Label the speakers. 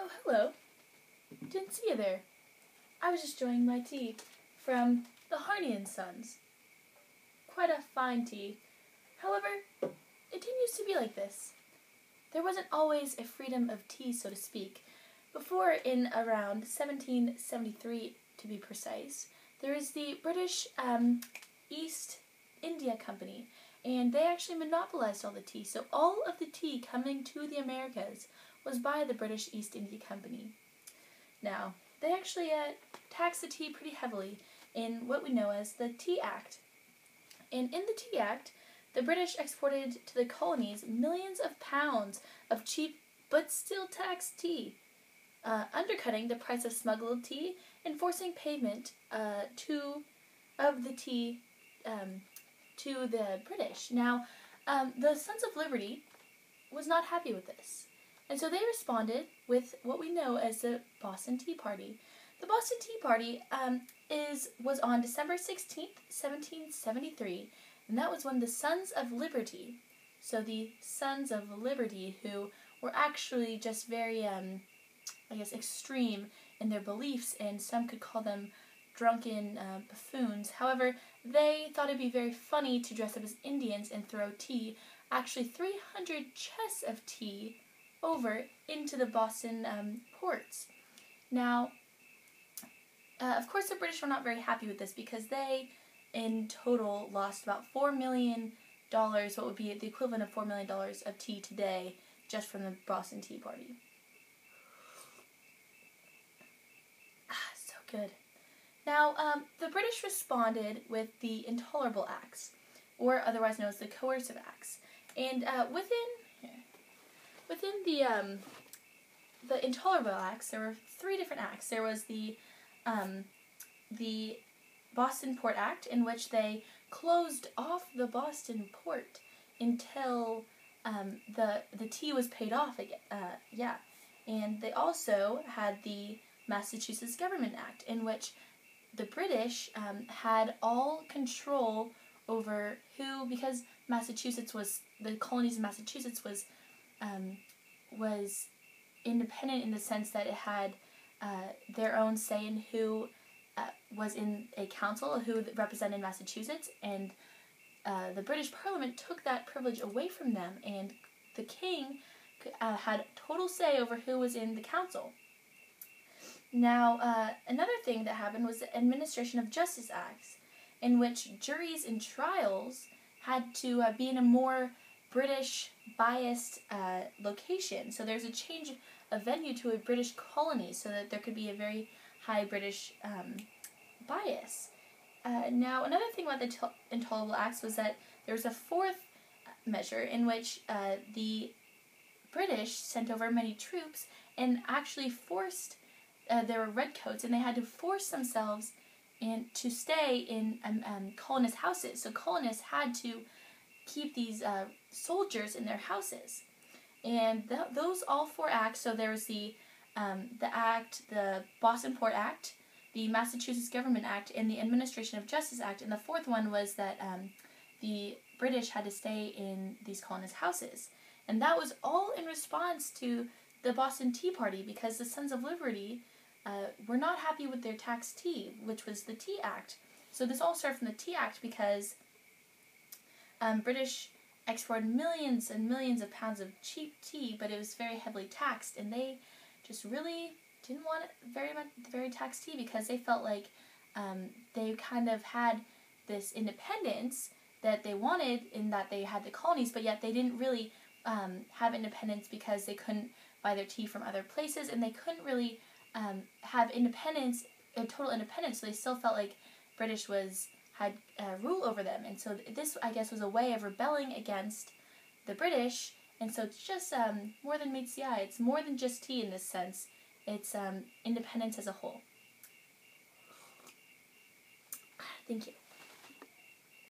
Speaker 1: Oh, hello. Didn't see you there. I was just enjoying my tea from the Harney & Sons. Quite a fine tea. However, it didn't used to be like this. There wasn't always a freedom of tea, so to speak. Before, in around 1773 to be precise, there was the British East India Company, and they actually monopolized all the tea. So all of the tea coming to the Americas was by the British East India Company. Now, they actually taxed the tea pretty heavily in what we know as the Tea Act. And in the Tea Act, the British exported to the colonies millions of pounds of cheap but still taxed tea, undercutting the price of smuggled tea and forcing payment of the tea to the British. Now, the Sons of Liberty was not happy with this, and so they responded with what we know as the Boston Tea Party. The Boston Tea Party was on December 16th, 1773, and that was when the Sons of Liberty, so the Sons of Liberty, who were actually just very, extreme in their beliefs, and some could call them drunken buffoons. However, they thought it'd be very funny to dress up as Indians and throw tea, actually 300 chests of tea, over into the Boston ports. Now, of course, the British were not very happy with this because they, in total, lost about $4 million, what would be the equivalent of $4 million of tea today, just from the Boston Tea Party. So good. Now, the British responded with the Intolerable Acts, or otherwise known as the Coercive Acts. And within the Intolerable Acts, there were three different acts. There was the Boston Port Act, in which they closed off the Boston port until the tea was paid off again. And they also had the Massachusetts Government Act, in which the British had all control over who, because Massachusetts was, the colonies of Massachusetts was independent in the sense that it had their own say in who was in a council, who represented Massachusetts, and the British Parliament took that privilege away from them, and the king had total say over who was in the council. Now, another thing that happened was the Administration of Justice Acts, in which juries and trials had to be in a more British biased location. So there's a change of venue to a British colony so that there could be a very high British bias. Now, another thing about the Intolerable Acts was that there was a fourth measure in which the British sent over many troops and actually forced, there were redcoats, and they had to force themselves to stay in colonists' houses. So colonists had to keep these soldiers in their houses. And those all four acts, so there was the Boston Port Act, the Massachusetts Government Act, and the Administration of Justice Act, and the fourth one was that the British had to stay in these colonists' houses. And that was all in response to the Boston Tea Party, because the Sons of Liberty were not happy with their taxed tea, which was the Tea Act. So this all started from the Tea Act because British exported millions and millions of pounds of cheap tea, but it was very heavily taxed, and they just really didn't want very taxed tea because they felt like they kind of had this independence that they wanted in that they had the colonies, but yet they didn't really have independence because they couldn't buy their tea from other places, and they couldn't really have independence, total independence, so they still felt like British had rule over them. And so this, I guess, was a way of rebelling against the British. And so it's just more than meets the eye. It's more than just tea in this sense. It's independence as a whole. Thank you.